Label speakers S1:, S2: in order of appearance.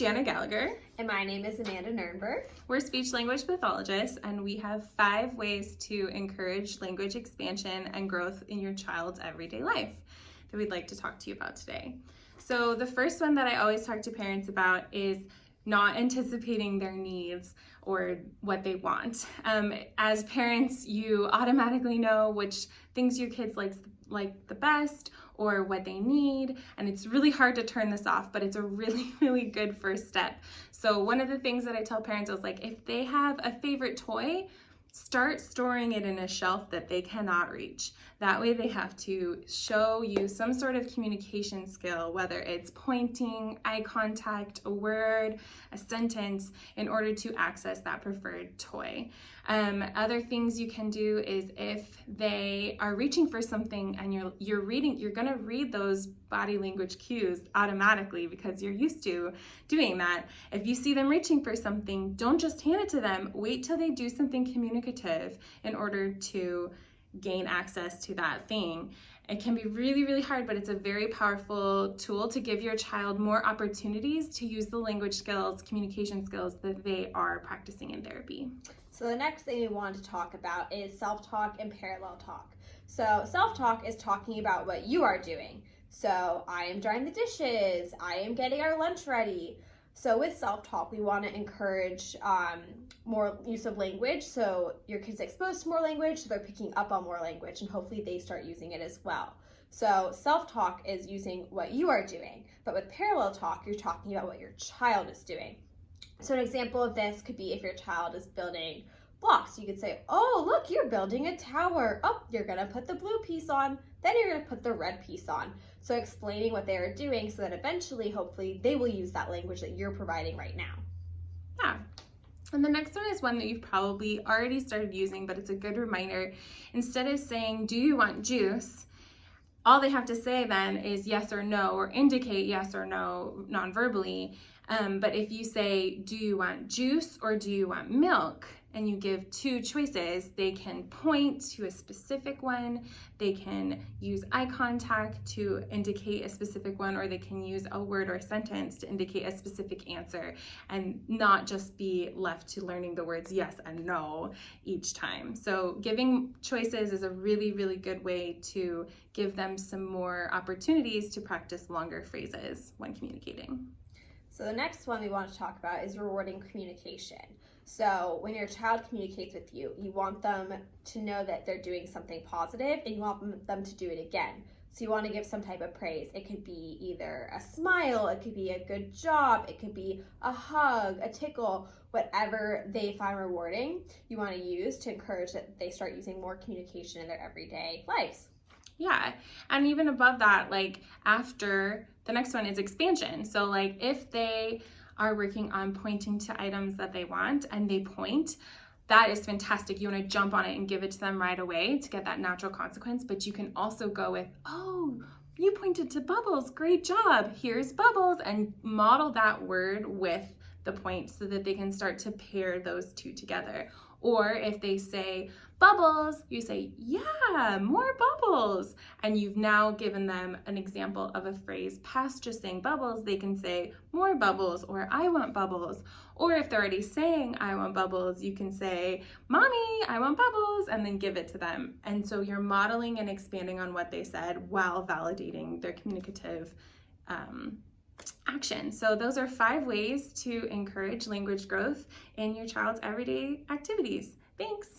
S1: Janna Gallagher.
S2: And my name is Amanda Nirenburg.
S1: We're speech-language pathologists, and we have 5 ways to encourage language expansion and growth in your child's everyday life that we'd like to talk to you about today. So the first one that I always talk to parents about is not anticipating their needs or what they want. As parents, you automatically know which things your kids like the best or what they need, and it's really hard to turn this off, but it's a really, really good first step. So one of the things that I tell parents is if they have a favorite toy, start storing it in a shelf that they cannot reach. That way they have to show you some sort of communication skill, whether it's pointing, eye contact, a word, a sentence, in order to access that preferred toy. Other things you can do is if they are reaching for something and you're gonna read those body language cues automatically because you're used to doing that. If you see them reaching for something, don't just hand it to them. Wait till they do something communicative in order to gain access to that thing. It can be really, really hard, but it's a very powerful tool to give your child more opportunities to use the language skills, communication skills that they are practicing in therapy.
S2: So the next thing we want to talk about is self-talk and parallel talk. So self-talk is talking about what you are doing. So I am drying the dishes, I am getting our lunch ready. So with self-talk, we want to encourage more use of language. So your kids are exposed to more language, so they're picking up on more language, and hopefully they start using it as well. So self-talk is using what you are doing, but with parallel talk, you're talking about what your child is doing. So an example of this could be if your child is building blocks. You could say, oh, look, you're building a tower. Oh, you're going to put the blue piece on, then you're going to put the red piece on. So explaining what they are doing so that eventually, hopefully, they will use that language that you're providing right now.
S1: Yeah. And the next one is one that you've probably already started using, but it's a good reminder. Instead of saying, do you want juice? All they have to say then is yes or no, or indicate yes or no non-verbally. But if you say, do you want juice or do you want milk? And you give 2 choices, they can point to a specific one, they can use eye contact to indicate a specific one, or they can use a word or a sentence to indicate a specific answer, and not just be left to learning the words yes and no each time. So giving choices is a really, really good way to give them some more opportunities to practice longer phrases when communicating.
S2: So the next one we want to talk about is rewarding communication. So when your child communicates with you, you want them to know that they're doing something positive, and you want them to do it again. So you want to give some type of praise. It could be either a smile, it could be a good job, it could be a hug, a tickle, whatever they find rewarding, you want to use to encourage that they start using more communication in their everyday lives.
S1: Yeah, and even above that, after, the next one is expansion. So if they are working on pointing to items that they want and they point, that is fantastic. You want to jump on it and give it to them right away to get that natural consequence, but you can also go with, oh, you pointed to bubbles, great job, here's bubbles, and model that word with the point so that they can start to pair those 2 together. Or if they say bubbles, you say, yeah, more bubbles. And you've now given them an example of a phrase past just saying bubbles. They can say more bubbles, or I want bubbles. Or if they're already saying I want bubbles, you can say, mommy, I want bubbles, and then give it to them. And so you're modeling and expanding on what they said while validating their communicative action. So those are 5 ways to encourage language growth in your child's everyday activities. Thanks.